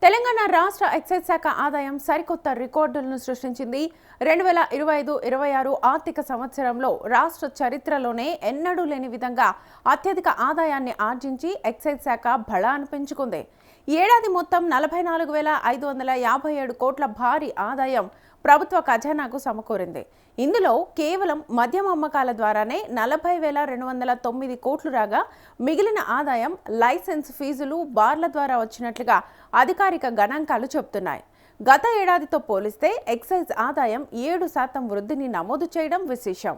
తెలంగాణ రాష్ట్ర ఎక్సైజ్ శాఖ ఆదాయం సరికొత్త రికార్డులను సృష్టించింది. 2025-26 ఆర్థిక సంవత్సరంలో రాష్ట్ర చరిత్రలోనే ఎన్నడూ లేని విధంగా అత్యధిక ఆదాయాన్ని ఆర్జించి ఎక్సైజ్ శాఖ బలాన్ని పెంచుకుంది. ఈ ఏడాది మొత్తం 44,557 కోట్ల భారీ ఆదాయం ప్రభుత్వ ఖజానాకు సమకూరింది. ఇందులో కేవలం మద్యం అమ్మకాల ద్వారానే 40,209 కోట్లు రాగా, మిగిలిన ఆదాయం లైసెన్స్ ఫీజులు, బార్ల ద్వారా వచ్చినట్లుగా అధికారిక గణాంకాలు చెబుతున్నాయి. గత ఏడాదితో పోలిస్తే ఎక్సైజ్ ఆదాయం 7% వృద్ధిని నమోదు చేయడం విశేషం.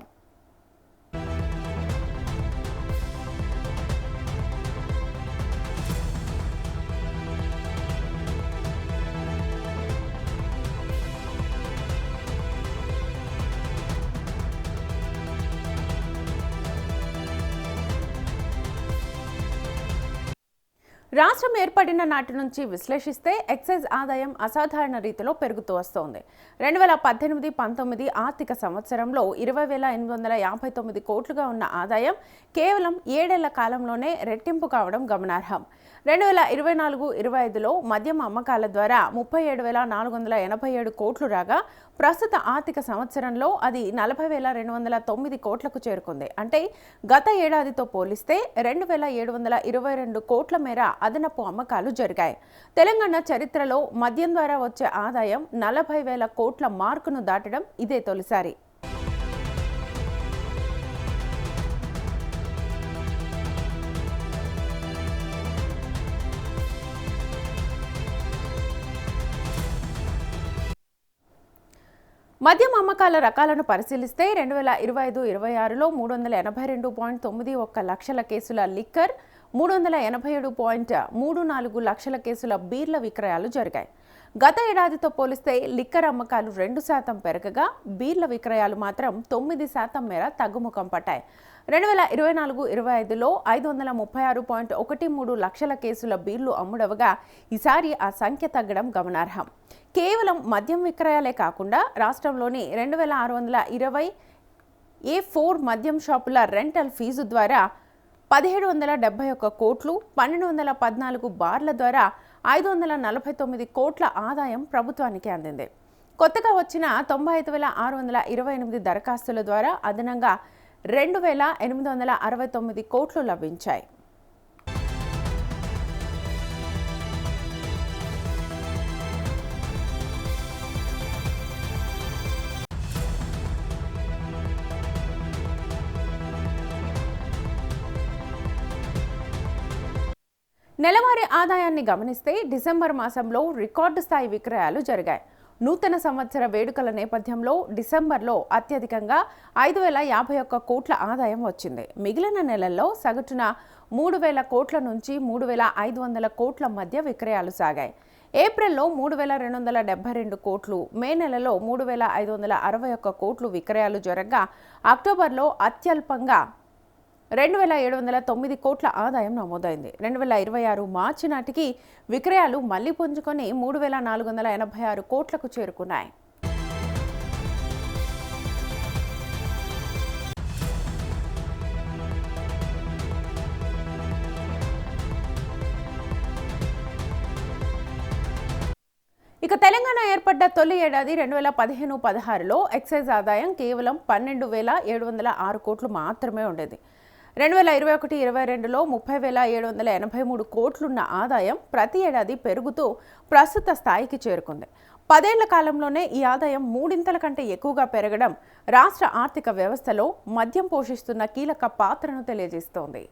రాష్ట్రం ఏర్పడిన నాటి నుంచి విశ్లేషిస్తే ఎక్సైజ్ ఆదాయం అసాధారణ రీతిలో పెరుగుతూ వస్తోంది. 2018-19 ఆర్థిక సంవత్సరంలో 20,859 కోట్లుగా ఉన్న ఆదాయం కేవలం 7 ఏళ్ల కాలంలోనే రెట్టింపు కావడం గమనార్హం. 2024-25లో మద్యం అమ్మకాల ద్వారా 37,487 కోట్లు రాగా, ప్రస్తుత ఆర్థిక సంవత్సరంలో అది 40,209 కోట్లకు చేరుకుంది. అంటే గత ఏడాదితో పోలిస్తే 2,722 కోట్ల మేర అదనపు అమ్మకాలు జరిగాయి. తెలంగాణ చరిత్రలో మద్యం ద్వారా వచ్చే ఆదాయం 40,000 కోట్ల మార్కును దాటడం ఇదే తొలిసారి. మద్యం అమ్మకాల రకాలను పరిశీలిస్తే 2025-26లో 382.91 లక్షల కేసుల లిక్కర్, 387.34 లక్షల కేసుల బీర్ల విక్రయాలు జరిగాయి. గత ఏడాదితో పోలిస్తే లిక్కర్ అమ్మకాలు 2% పెరగగా, బీర్ల విక్రయాలు మాత్రం 9% మేర తగ్గుముఖం పట్టాయి. 2024-25లో 536.13 లక్షల కేసుల బీర్లు అమ్ముడవగా, ఈసారి ఆ సంఖ్య తగ్గడం గమనార్హం. కేవలం మద్యం విక్రయాలే కాకుండా రాష్ట్రంలోని 2,620 A4 మద్యం షాపుల రెంటల్ ఫీజు ద్వారా 1,771 కోట్లు, 1,214 బార్ల ద్వారా 549 కోట్ల ఆదాయం ప్రభుత్వానికి అందింది. కొత్తగా వచ్చిన 95,628 దరఖాస్తుల ద్వారా అదనంగా 2,869 కోట్లు లభించాయి. నెలవారీ ఆదాయాన్ని గమనిస్తే డిసెంబర్ మాసంలో రికార్డు స్థాయి విక్రయాలు జరిగాయి. నూతన సంవత్సర వేడుకల నేపథ్యంలో డిసెంబర్లో అత్యధికంగా 5,051 కోట్ల ఆదాయం వచ్చింది. మిగిలిన నెలల్లో సగటున 3,000 కోట్ల నుంచి 3,500 కోట్ల మధ్య విక్రయాలు సాగాయి. ఏప్రిల్లో 3,272 కోట్లు, మే నెలలో 3,561 కోట్లు విక్రయాలు జరగగా, అక్టోబర్లో అత్యల్పంగా 2,709 కోట్ల ఆదాయం నమోదైంది. 2026 మార్చి నాటికి విక్రయాలు మళ్లీ పుంజుకొని 3,486 కోట్లకు చేరుకున్నాయి. ఇక తెలంగాణ ఏర్పడ్డ తొలి ఏడాది 2015-16లో ఎక్సైజ్ ఆదాయం కేవలం 12,706 కోట్లు మాత్రమే ఉండేది. 2021-22లో 30,783 కోట్లున్న ఆదాయం ప్రతి ఏడాది పెరుగుతూ ప్రస్తుత స్థాయికి చేరుకుంది. 10 ఏళ్ల కాలంలోనే ఈ ఆదాయం మూడింతల కంటే ఎక్కువగా పెరగడం రాష్ట్ర ఆర్థిక వ్యవస్థలో మద్యం పోషిస్తున్న కీలక పాత్రను తెలియజేస్తోంది.